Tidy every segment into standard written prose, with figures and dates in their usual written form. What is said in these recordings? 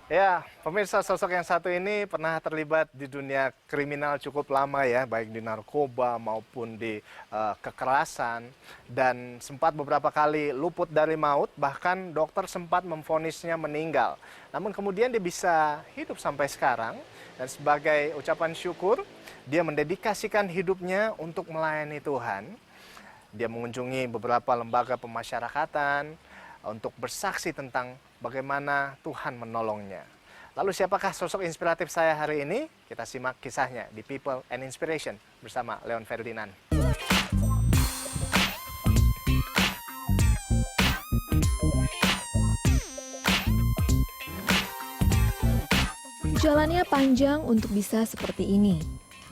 Ya, pemirsa, sosok yang satu ini pernah terlibat di dunia kriminal cukup lama ya, baik di narkoba maupun di kekerasan, dan sempat beberapa kali luput dari maut, bahkan dokter sempat memvonisnya meninggal. Namun kemudian dia bisa hidup sampai sekarang, dan sebagai ucapan syukur, dia mendedikasikan hidupnya untuk melayani Tuhan. Dia mengunjungi beberapa lembaga pemasyarakatan untuk bersaksi tentang bagaimana Tuhan menolongnya. Lalu siapakah sosok inspiratif saya hari ini? Kita simak kisahnya di People and Inspiration bersama Leon Ferdinand. Jalannya panjang untuk bisa seperti ini.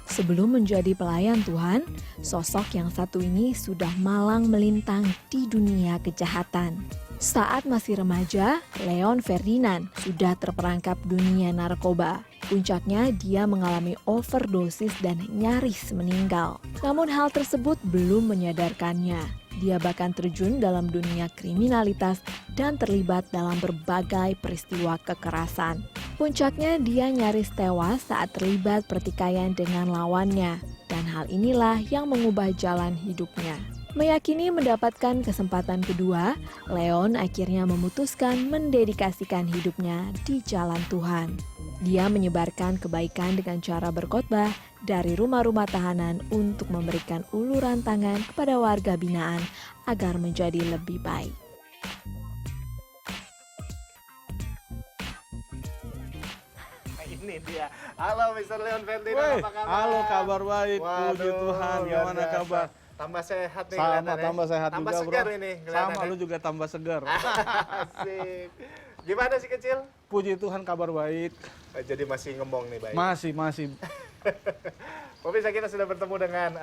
Sebelum menjadi pelayan Tuhan, sosok yang satu ini sudah malang melintang di dunia kejahatan. Saat masih remaja, Leon Ferdinand sudah terperangkap dunia narkoba. Puncaknya dia mengalami overdosis dan nyaris meninggal. Namun hal tersebut belum menyadarkannya. Dia bahkan terjun dalam dunia kriminalitas dan terlibat dalam berbagai peristiwa kekerasan. Puncaknya dia nyaris tewas saat terlibat pertikaian dengan lawannya. Dan hal inilah yang mengubah jalan hidupnya. Meyakini mendapatkan kesempatan kedua, Leon akhirnya memutuskan mendedikasikan hidupnya di jalan Tuhan. Dia menyebarkan kebaikan dengan cara berkhotbah dari rumah-rumah tahanan untuk memberikan uluran tangan kepada warga binaan agar menjadi lebih baik. Ini dia. Halo Mr. Leon Ferdinand, Wey, apa kabar? halo, kabar baik, puji Waduh, Tuhan. luar Gimana biasa. kabar? Tambah sehat nih Sama, kelihatannya. tambah sehat Tambah juga, segar bro. ini Sama, kelihatannya. lu juga tambah segar. Asik. Gimana sih kecil? Puji Tuhan, kabar baik. Jadi masih ngembong nih, baik. Masih. Pemirsa, kita sudah bertemu dengan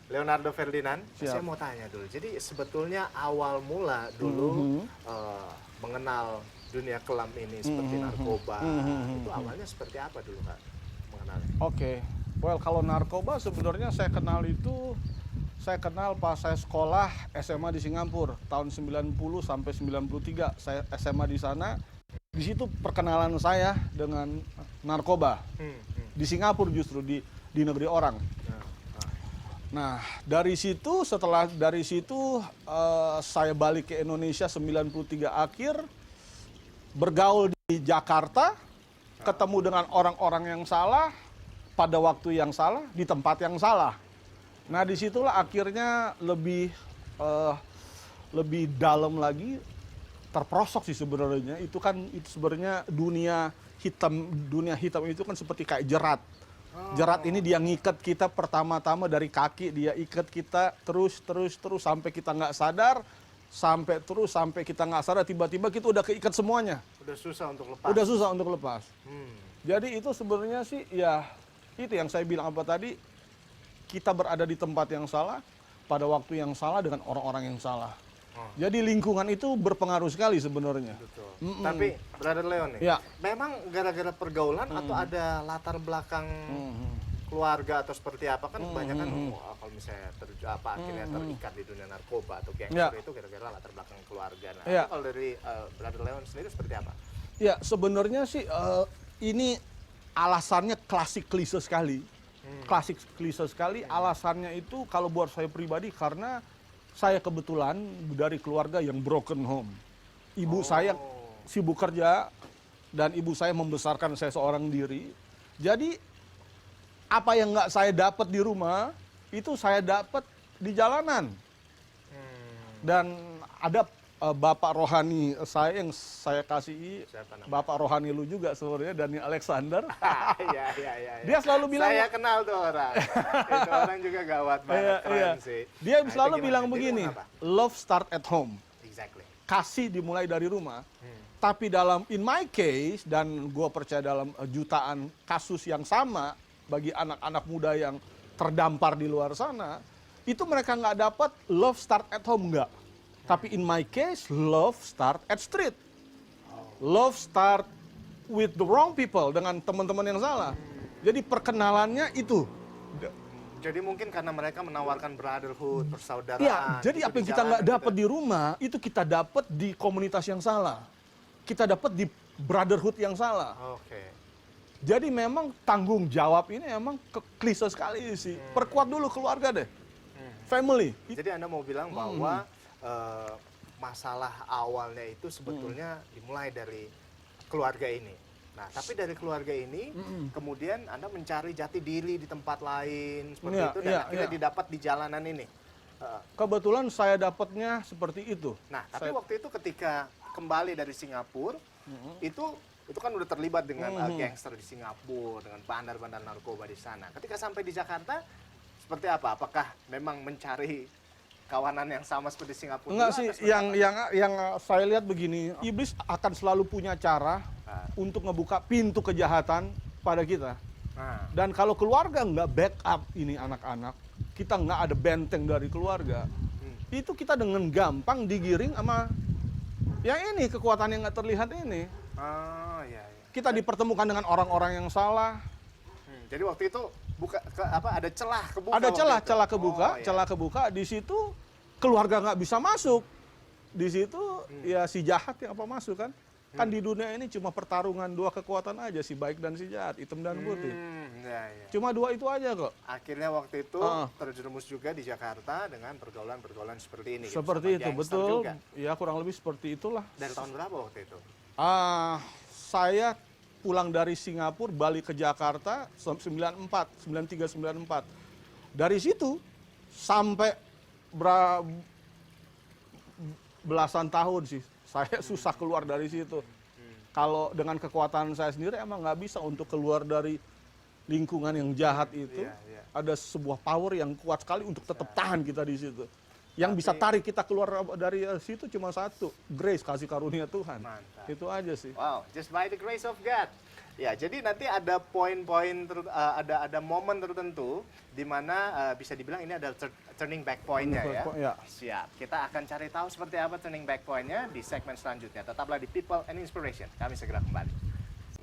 Leonardo Ferdinand. Siap. Saya mau tanya dulu. Jadi sebetulnya awal mula dulu mengenal dunia kelam ini seperti narkoba, itu awalnya seperti apa dulu Kak mengenalnya? Oke. Well, kalau narkoba sebenarnya saya kenal pas saya sekolah SMA di Singapura tahun 90 sampai 93. Saya SMA di sana. Di situ perkenalan saya dengan narkoba. Di Singapura justru di negeri orang. Nah, setelah dari situ saya balik ke Indonesia 93 akhir, bergaul di Jakarta, ketemu dengan orang-orang yang salah, pada waktu yang salah, di tempat yang salah. Nah, disitulah akhirnya lebih dalam lagi, terperosok sih sebenarnya. Itu sebenarnya dunia hitam itu kan seperti kayak jerat. Jerat ini dia ngikat kita pertama-tama dari kaki, dia ikat kita terus sampai kita nggak sadar, sampai kita nggak sadar, tiba-tiba kita udah keikat semuanya. Udah susah untuk lepas. Jadi itu sebenarnya sih ya itu yang saya bilang apa tadi, kita berada di tempat yang salah pada waktu yang salah dengan orang-orang yang salah. Jadi lingkungan itu berpengaruh sekali sebenarnya. Betul. Tapi Brother Leon nih, Ya. memang gara-gara pergaulan atau ada latar belakang keluarga atau seperti apa? Kan kebanyakan kalau misalnya akhirnya terikat di dunia narkoba atau gangster itu gara-gara latar belakang keluarga. Nah, Ya. kalau dari Brother Leon sendiri seperti apa? Ya sebenarnya sih ini alasannya klasik klise sekali. Alasannya itu kalau buat saya pribadi karena saya kebetulan dari keluarga yang broken home. Ibu saya sibuk kerja dan ibu saya membesarkan saya seorang diri. Jadi apa yang nggak saya dapat di rumah itu saya dapat di jalanan. Dan ada bapak rohani saya yang saya kasihi, bapak rohani lu juga sebenarnya, Daniel Alexander. Iya. Dia selalu bilang, Saya kenal tuh orang. Itu orang juga gawat banget, keren sih. Dia Nah, selalu itu bilang gimana? Jadi begini, apa? love start at home. Exactly. Kasih dimulai dari rumah. Tapi in my case, dan gue percaya dalam jutaan kasus yang sama bagi anak-anak muda yang terdampar di luar sana, itu mereka nggak dapat love start at home, nggak. Tapi in my case, love start at street. Love start with the wrong people, dengan teman-teman yang salah. Jadi perkenalannya itu. Jadi mungkin karena mereka menawarkan brotherhood, persaudaraan. Iya, jadi gitu apa yang di kita nggak jalanan dapat gitu. di rumah, itu kita dapat di komunitas yang salah. Kita dapat di brotherhood yang salah. Oke. Jadi memang tanggung jawab ini emang klise sekali sih. Perkuat dulu keluarga deh, family. Jadi Anda mau bilang bahwa masalah awalnya itu sebetulnya dimulai dari keluarga ini. Nah, tapi dari keluarga ini kemudian Anda mencari jati diri di tempat lain seperti Iya, itu dan iya, akhirnya iya. didapat di jalanan ini. Kebetulan saya dapatnya seperti itu. Nah, tapi waktu itu ketika kembali dari Singapura, itu kan udah terlibat dengan gangster di Singapura, dengan bandar-bandar narkoba di sana. Ketika sampai di Jakarta, seperti apa? Apakah memang mencari kawanan yang sama seperti Singapura? Enggak juga, sih, atau seperti apa? yang saya lihat begini, iblis akan selalu punya cara untuk ngebuka pintu kejahatan pada kita. Nah, Dan kalau keluarga nggak backup ini anak-anak, kita nggak ada benteng dari keluarga, itu kita dengan gampang digiring sama yang ini, kekuatan yang nggak terlihat ini. oh iya, iya. Kita dipertemukan dengan orang-orang yang salah. Jadi waktu itu ada celah kebuka. Ada waktu celah, itu? celah kebuka, Oh, iya. celah kebuka. Di situ keluarga nggak bisa masuk. Di situ ya si jahat yang apa masuk kan? Kan di dunia ini cuma pertarungan dua kekuatan aja, si baik dan si jahat, hitam dan putih. Iya, iya. Cuma dua itu aja kok. Akhirnya waktu itu Ah. terjerumus juga di Jakarta dengan pergaulan-pergaulan seperti ini. gitu, Seperti sama itu, gangster betul. juga. Ya kurang lebih seperti itulah. Dari tahun berapa waktu itu? Saya pulang dari Singapura balik ke Jakarta 93-94. Dari situ sampai belasan tahun sih saya susah keluar dari situ. Kalau dengan kekuatan saya sendiri emang nggak bisa untuk keluar dari lingkungan yang jahat itu. Iya, iya. Ada sebuah power yang kuat sekali untuk tetap tahan kita di situ. Yang bisa tarik kita keluar dari situ cuma satu, grace, kasih karunia Tuhan. Mantap. Itu aja sih. Wow, just by the grace of God. Ya, jadi nanti ada poin-poin, ada momen tertentu di mana bisa dibilang ini adalah turning back point-nya Turning ya. back point, ya. Siap. Kita akan cari tahu seperti apa turning back point-nya di segmen selanjutnya. Tetaplah di People and Inspiration. Kami segera kembali.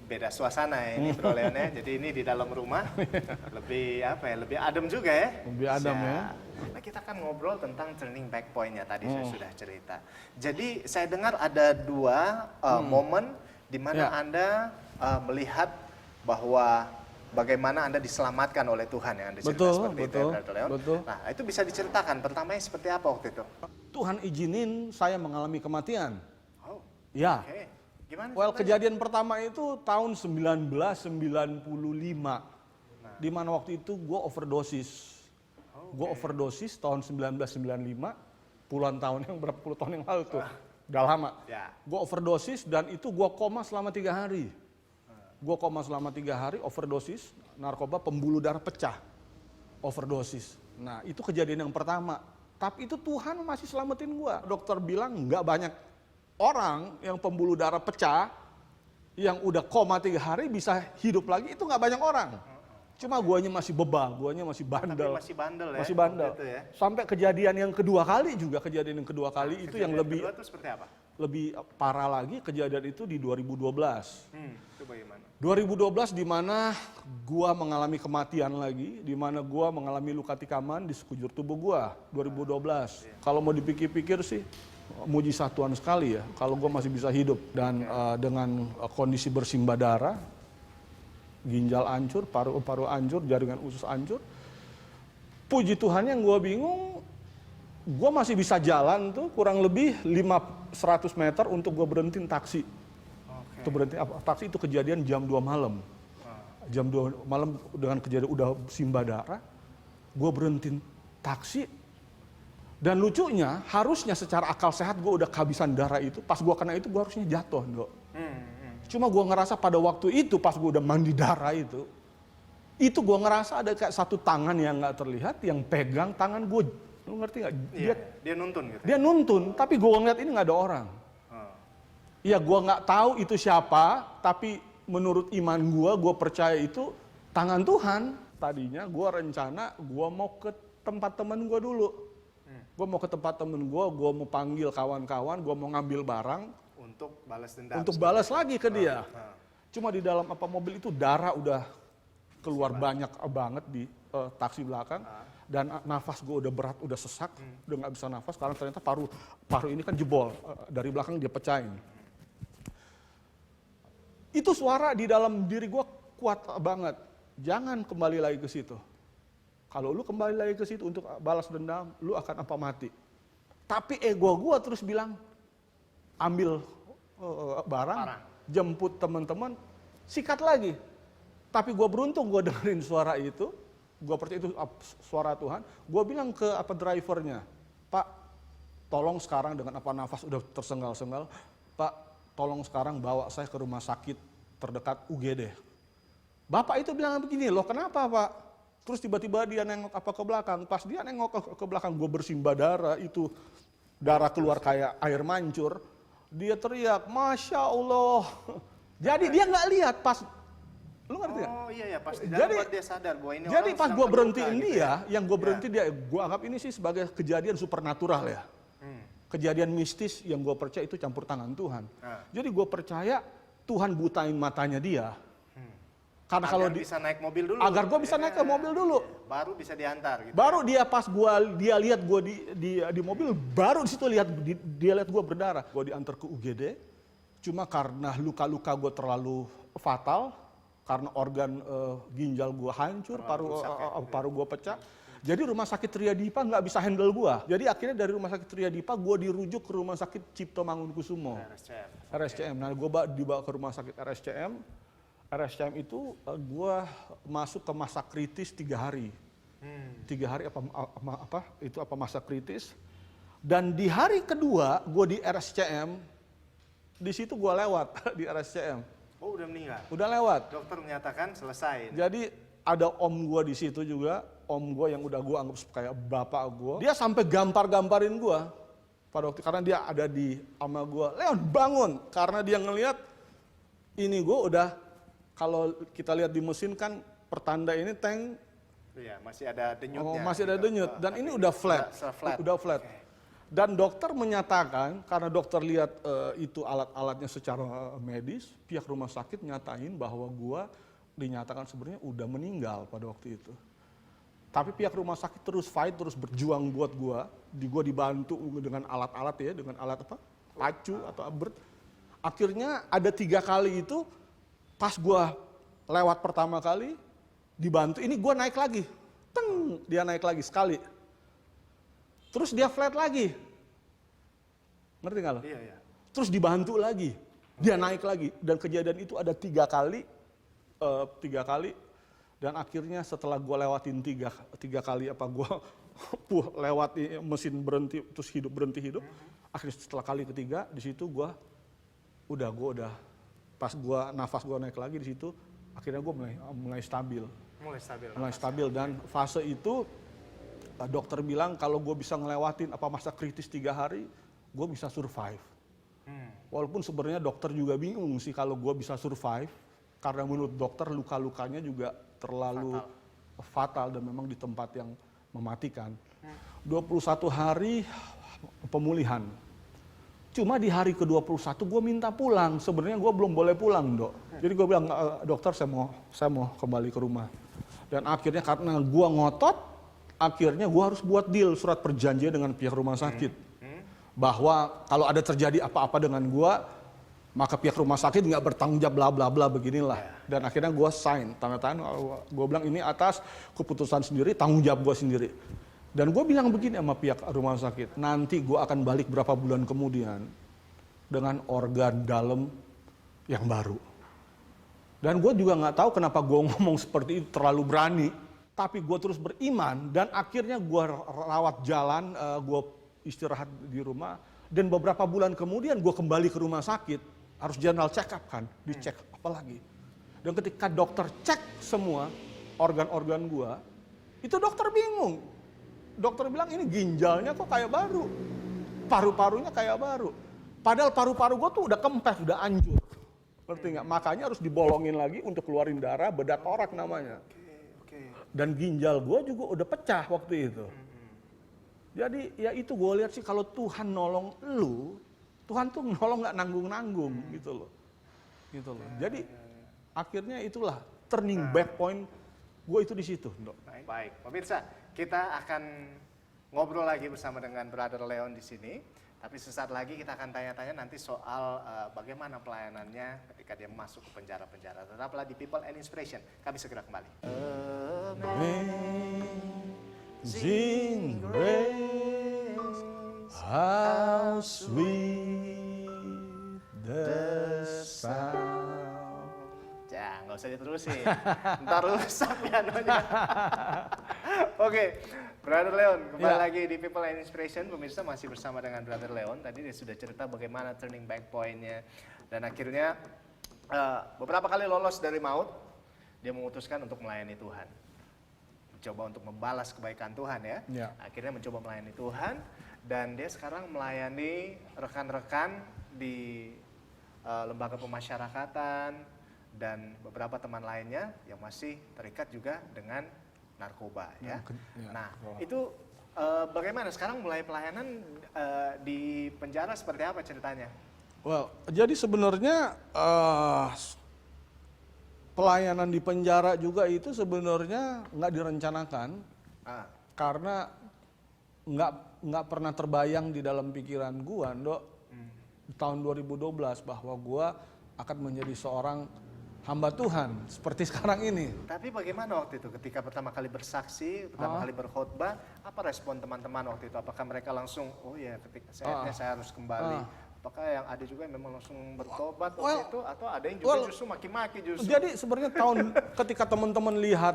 Beda suasana ya ini Bro Leon ya. Jadi ini di dalam rumah lebih lebih adem juga ya. Lebih adem ya. Nah, kita akan ngobrol tentang turning back point-nya tadi saya sudah cerita. Jadi saya dengar ada dua momen di mana Ya. Anda melihat bahwa bagaimana Anda diselamatkan oleh Tuhan yang Anda cerita Betul, seperti itu ya, betul, Brother Leon. betul. Nah, itu bisa diceritakan pertamanya seperti apa waktu itu? Tuhan izinin saya mengalami kematian. Oh, Ya. oke. Gimana? Well, ceritanya? kejadian pertama itu tahun 1995. Di mana waktu itu gue overdosis. Gue overdosis tahun 1995, puluhan tahun yang berapa puluh tahun yang lalu tuh. Udah lama. Ya. Gue overdosis dan itu gue koma selama 3 hari. Gue koma selama 3 hari, overdosis, narkoba, pembuluh darah pecah. Overdosis. Nah, itu kejadian yang pertama. Tapi itu Tuhan masih selamatin gue. Dokter bilang nggak banyak orang yang pembuluh darah pecah, yang udah koma 3 hari bisa hidup lagi, itu nggak banyak orang. Cuma guanya masih bebal, guanya masih bandel. Tapi masih bandel ya. Masih bandel. waktu itu ya. Sampai kejadian yang kedua kali juga, kejadian yang kedua kali itu yang Kejadian lebih kedua itu seperti apa? parah lagi, kejadian itu di 2012. Itu bagaimana? 2012 di mana gua mengalami kematian lagi, di mana gua mengalami luka tikaman di sekujur tubuh gua 2012. Kalau mau dipikir-pikir sih mujizat Tuhan sekali ya, kalau gua masih bisa hidup dan dengan kondisi bersimbah darah, ginjal hancur, paru-paru hancur, jaringan usus hancur. Puji Tuhan yang gua bingung, gua masih bisa jalan tuh kurang lebih 100 meter untuk gua berhentiin taksi. Itu berhenti taksi itu kejadian jam 2 malam. Jam 2 malam dengan kejadian udah simbah darah, gue berhentiin taksi. Dan lucunya harusnya secara akal sehat gue udah kehabisan darah itu, pas gue kena itu gue harusnya jatuh, Dok. Cuma gue ngerasa pada waktu itu pas gue udah mandi darah itu gue ngerasa ada kayak satu tangan yang nggak terlihat yang pegang tangan gue. Lu ngerti nggak? Dia nuntun gitu. Dia nuntun, tapi gue ngeliat ini nggak ada orang. Ya gue nggak tahu itu siapa, tapi menurut iman gue percaya itu tangan Tuhan. Tadinya gue rencana gue mau ke tempat temen gue dulu. Gue mau ke tempat temen gue mau panggil kawan-kawan, gue mau ngambil barang. Untuk balas dendam. Untuk balas lagi ke dia. Cuma di dalam mobil itu darah udah keluar banyak banget di taksi belakang. Dan nafas gue udah berat, udah sesak, udah nggak bisa nafas. Karena ternyata paru ini kan jebol, dari belakang dia pecahin. Itu suara di dalam diri gue kuat banget. Jangan kembali lagi ke situ. Kalau lu kembali lagi ke situ untuk balas dendam, lu akan mati. Tapi ego gue terus bilang, ambil barang, jemput teman-teman, sikat lagi. Tapi gue beruntung gue dengerin suara itu, gue percaya itu suara Tuhan. Gue bilang ke drivernya, Pak, tolong sekarang dengan nafas udah tersengal-sengal, Pak, tolong sekarang bawa saya ke rumah sakit terdekat UGD. Bapak itu bilang begini, loh kenapa Pak? Terus tiba-tiba dia nengok ke belakang, pas dia nengok ke belakang, gue bersimbah darah, itu darah keluar kayak air mancur. Dia teriak, Masya Allah. Jadi dia nggak lihat pas, lu ngerti nggak? Oh iya ya, pas di dalam buat dia sadar bahwa ini jadi orang pas sedang gue terluka berhentiin gitu dia, yang gue berhenti dia, gue anggap ini sih sebagai kejadian supernatural ya. Kejadian mistis yang gue percaya itu campur tangan Tuhan. Jadi gue percaya Tuhan butain matanya dia. Karena kalau bisa naik mobil dulu. agar gue bisa naik ke mobil dulu. Baru bisa diantar gitu. Baru dia pas dia lihat gue di mobil, baru di situ dia lihat gue berdarah. Gue diantar ke UGD. Cuma karena luka-luka gue terlalu fatal, karena organ ginjal gue hancur, paru gue pecah. Jadi rumah sakit Tria Dipa nggak bisa handle gue. Jadi akhirnya dari rumah sakit Tria Dipa gue dirujuk ke rumah sakit Cipto Mangunkusumo. RSCM. Nah gue dibawa ke rumah sakit RSCM. RSCM itu gue masuk ke masa kritis 3 hari. 3 hari apa masa kritis. Dan di hari kedua gue di RSCM, di situ gue lewat di RSCM. Oh udah meninggal? Udah lewat. Dokter menyatakan selesai. Jadi ada om gue di situ juga, om gue yang udah gue anggap kayak bapak gue. Dia sampai gampar-gamparin gue pada waktu, karena dia ada di sama gue. Leon bangun, karena dia ngelihat ini gue udah, kalau kita lihat di mesin kan pertanda ini tank. Iya, masih ada denyutnya. Masih ada denyut, dan ini udah flat. Udah flat. Okay. Dan dokter menyatakan, karena dokter lihat itu alat-alatnya secara medis, pihak rumah sakit nyatain bahwa gua dinyatakan sebenarnya udah meninggal pada waktu itu. Tapi pihak rumah sakit terus fight, terus berjuang buat gua dibantu dengan alat-alat ya, dengan alat apa? Pacu atau abert. Akhirnya ada 3 kali itu, pas gua lewat pertama kali, dibantu, ini gua naik lagi. Teng, dia naik lagi sekali. Terus dia flat lagi. Ngerti nggak lo? Iya. Terus dibantu lagi. Dia naik lagi. Dan kejadian itu ada 3 kali. 3 kali. Dan akhirnya setelah gue lewatin 3 kali gue lewat mesin berhenti, terus berhenti hidup. Akhirnya setelah kali ketiga, di situ gue udah pas nafas gue naik lagi di situ, akhirnya gue mulai stabil. Mulai stabil dan fase itu dokter bilang kalau gue bisa ngelewatin masa kritis 3 hari, gue bisa survive. Walaupun sebenarnya dokter juga bingung sih kalau gue bisa survive, karena menurut dokter luka-lukanya juga terlalu fatal dan memang di tempat yang mematikan. 21 hari pemulihan. Cuma di hari ke-21 gue minta pulang. Sebenarnya gue belum boleh pulang, Dok. Jadi gue bilang, dokter saya mau kembali ke rumah. Dan akhirnya karena gue ngotot, akhirnya gue harus buat deal, surat perjanjian dengan pihak rumah sakit. Bahwa kalau ada terjadi apa-apa dengan gue, maka pihak rumah sakit nggak bertanggung jawab bla bla bla beginilah. Dan akhirnya gue sign, tanda tangan, gue bilang ini atas keputusan sendiri, tanggung jawab gue sendiri. Dan gue bilang begini sama pihak rumah sakit, nanti gue akan balik berapa bulan kemudian dengan organ dalam yang baru. Dan gue juga nggak tahu kenapa gue ngomong seperti itu, terlalu berani. Tapi gue terus beriman dan akhirnya gue rawat jalan, gue istirahat di rumah. Dan beberapa bulan kemudian gue kembali ke rumah sakit, harus general check up kan, dicek apa lagi. Dan ketika dokter cek semua organ-organ gue, itu dokter bingung. Dokter bilang ini ginjalnya kok kayak baru, paru-parunya kayak baru. Padahal paru-paru gue tuh udah kempes, udah hancur. Ngerti nggak? Makanya harus dibolongin lagi untuk keluarin darah, bedah torak namanya. Dan ginjal gue juga udah pecah waktu itu. Jadi ya itu gue lihat sih kalau Tuhan nolong lu, Tuhan tuh nolong nggak nanggung-nanggung gitu loh. Jadi akhirnya itulah turning back point gue itu di situ, Dok. Baik, pemirsa, kita akan ngobrol lagi bersama dengan Brother Leon di sini. Tapi sesaat lagi kita akan tanya-tanya nanti soal bagaimana pelayanannya ketika dia masuk ke penjara-penjara. Tetaplah di People and Inspiration. Kami segera kembali. Amazing grace, how sweet the sound. Ya, nggak usah diterusin. Ntar rusak pianonya. Oke, Brother Leon, kembali lagi di People and Inspiration. Pemirsa masih bersama dengan Brother Leon. Tadi dia sudah cerita bagaimana turning back point-nya. Dan akhirnya beberapa kali lolos dari maut, dia memutuskan untuk melayani Tuhan. Mencoba untuk membalas kebaikan Tuhan ya. Akhirnya mencoba melayani Tuhan. Dan dia sekarang melayani rekan-rekan di lembaga pemasyarakatan dan beberapa teman lainnya yang masih terikat juga dengan narkoba ya. Nah, itu bagaimana sekarang mulai pelayanan di penjara seperti apa ceritanya? Well, jadi sebenarnya pelayanan di penjara juga itu sebenarnya nggak direncanakan karena nggak pernah terbayang di dalam pikiran gua, Dok, tahun 2012 bahwa gua akan menjadi seorang hamba Tuhan seperti sekarang ini. Tapi bagaimana waktu itu ketika pertama kali bersaksi, pertama kali berkhotbah, apa respon teman-teman waktu itu? Apakah mereka langsung, oh ya ketika saya harus kembali? Apakah yang ada juga yang memang langsung bertobat waktu itu? Atau ada yang juga justru maki-maki justru? Jadi sebenarnya ketika teman-teman lihat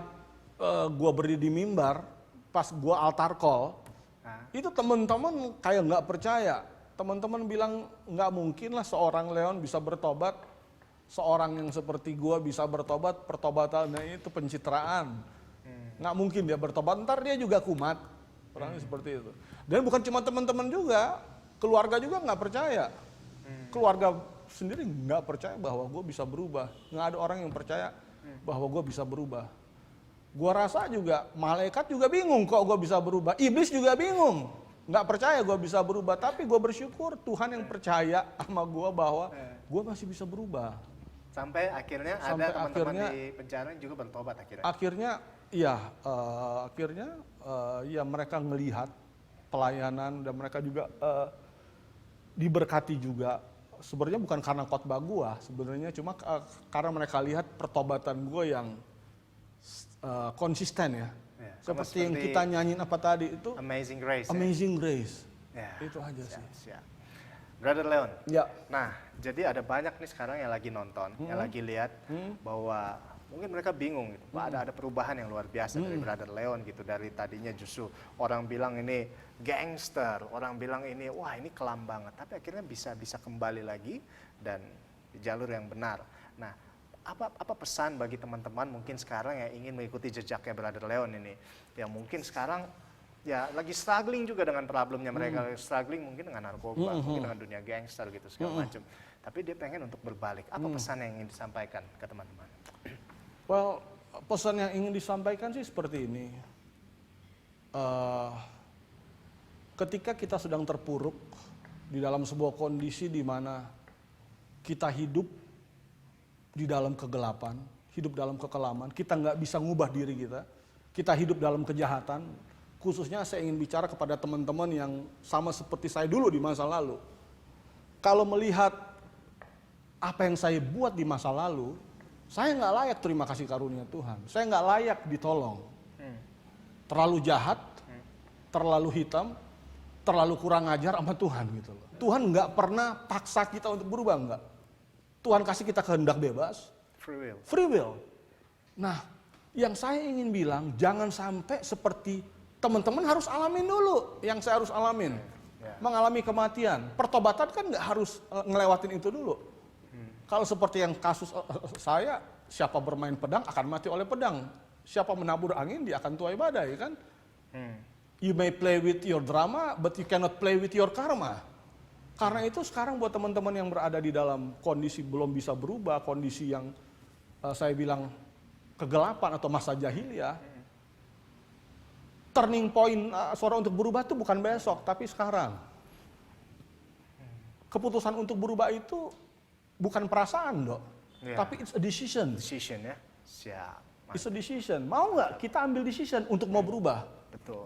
gua berdiri di mimbar, pas gua altar call, itu teman-teman kayak nggak percaya. Teman-teman bilang nggak mungkin lah seorang Leon bisa bertobat. Seorang yang seperti gua bisa bertobat, pertobatannya itu pencitraan. Nggak mungkin dia bertobat, ntar dia juga kumat. Orangnya seperti itu. Dan bukan cuma teman-teman juga, keluarga juga nggak percaya. Keluarga sendiri nggak percaya bahwa gua bisa berubah. Nggak ada orang yang percaya bahwa gua bisa berubah. Gua rasa juga, malaikat juga bingung kok gua bisa berubah. Iblis juga bingung, nggak percaya gua bisa berubah. Tapi gua bersyukur Tuhan yang percaya sama gua bahwa gua masih bisa berubah. Sampai akhirnya ada teman-teman di penjara yang juga bertobat akhirnya. Akhirnya ya mereka melihat pelayanan dan mereka juga diberkati juga. Sebenarnya bukan karena khotbah gua, sebenarnya cuma karena mereka lihat pertobatan gua yang konsisten ya. Seperti yang kita nyanyiin apa tadi itu. Amazing Grace. Amazing Grace. Ya. Itu aja sih. Siap. Brother Leon. Ya. Nah, jadi ada banyak nih sekarang yang lagi nonton, yang lagi lihat bahwa mungkin mereka bingung gitu. Pak, ada perubahan yang luar biasa dari Brother Leon gitu. Dari tadinya justru orang bilang ini gangster, orang bilang ini wah ini kelam banget. Tapi akhirnya bisa kembali lagi dan di jalur yang benar. Nah, apa pesan bagi teman-teman mungkin sekarang yang ingin mengikuti jejaknya Brother Leon ini, yang mungkin sekarang ya lagi struggling juga dengan problemnya mereka, struggling mungkin dengan narkoba, mungkin dengan dunia gangster gitu segala macam. Tapi dia pengen untuk berbalik. Apa pesan yang ingin disampaikan ke teman-teman? Well, pesan yang ingin disampaikan sih seperti ini. Ketika kita sedang terpuruk di dalam sebuah kondisi di mana kita hidup di dalam kegelapan, hidup dalam kekelaman, kita nggak bisa ngubah diri kita hidup dalam kejahatan. Khususnya saya ingin bicara kepada teman-teman yang sama seperti saya dulu di masa lalu. Kalau melihat apa yang saya buat di masa lalu, saya nggak layak terima kasih karunia Tuhan. Saya nggak layak ditolong. Terlalu jahat, terlalu hitam, terlalu kurang ajar sama Tuhan gitu loh. Tuhan nggak pernah paksa kita untuk berubah, nggak. Tuhan kasih kita kehendak bebas. Free will. Nah, yang saya ingin bilang, jangan sampai seperti teman-teman harus alamin dulu yang saya harus alamin. Mengalami kematian. Pertobatan kan nggak harus ngelewatin itu dulu. Kalau seperti yang kasus saya, siapa bermain pedang akan mati oleh pedang. Siapa menabur angin, dia akan tuai badai kan. You may play with your drama, but you cannot play with your karma. Karena itu sekarang buat teman-teman yang berada di dalam kondisi belum bisa berubah, kondisi yang saya bilang kegelapan atau masa jahiliyah, turning point suara untuk berubah itu bukan besok, tapi sekarang. Keputusan untuk berubah itu bukan perasaan, Dok. Tapi it's a decision. Decision ya, siap. It's a decision. Mau nggak kita ambil decision untuk mau berubah? Betul.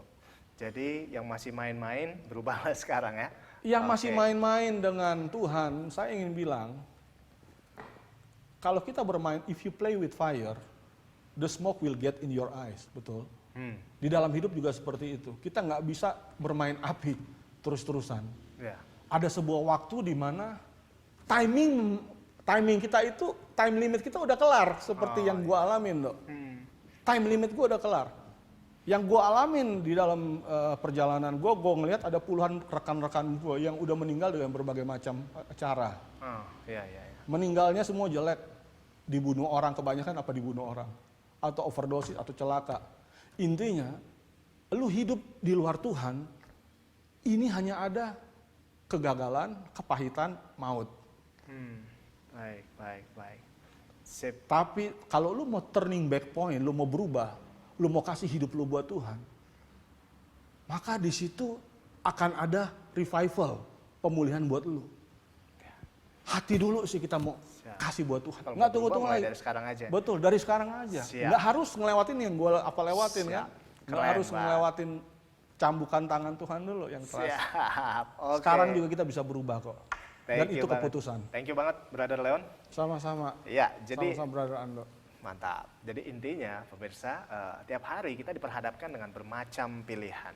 Jadi yang masih main-main, berubahlah sekarang ya. Yang masih Oke. main-main dengan Tuhan, saya ingin bilang, kalau kita bermain, if you play with fire, the smoke will get in your eyes, betul? Di dalam hidup juga seperti itu. Kita nggak bisa bermain api terus-terusan. Ya. Ada sebuah waktu di mana timing kita itu, time limit kita udah kelar, seperti yang gua alamin, Dok. Time limit gua udah kelar. Yang gua alamin di dalam perjalanan gua ngelihat ada puluhan rekan-rekan gua yang udah meninggal dengan berbagai macam cara. Oh, iya, iya, iya. Meninggalnya semua jelek, dibunuh orang, kebanyakan apa dibunuh orang, atau overdosis atau celaka. Intinya, lu hidup di luar Tuhan, ini hanya ada kegagalan, kepahitan, maut. Baik, baik, baik. Sip. Tapi kalau lu mau turning back point, lu mau berubah, lu mau kasih hidup lu buat Tuhan, maka di situ akan ada revival, pemulihan buat lu. Hati dulu sih kita mau Siap. kasih buat Tuhan. Kalau Nggak mau berubah, tunggu-tunggu mulai lagi. dari sekarang aja. Betul, dari sekarang aja. Siap. Nggak harus ngelewatin yang gue lewatin kan. Siap. Nggak Keren, harus Pak. ngelewatin cambukan tangan Tuhan dulu yang keras. Siap. Oke. Sekarang juga kita bisa berubah kok. Dan Thank you itu banget. keputusan. Thank you banget, Brother Leon. Sama-sama. Ya, jadi Sama-sama brother Ando. mantap. Jadi intinya, pemirsa, tiap hari kita diperhadapkan dengan bermacam pilihan.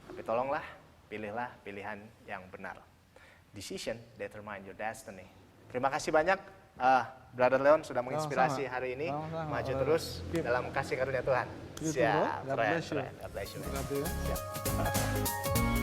Tapi tolonglah, pilihlah pilihan yang benar. Decision determine your destiny. Terima kasih banyak, Brother Leon sudah menginspirasi Sama-sama. hari ini. Sama-sama, Maju brother. terus Keep. dalam kasih karunia Tuhan. Gitu, bro. Siap, God keren, bless you. keren. God bless you. man. Terima kasih ya. Siap.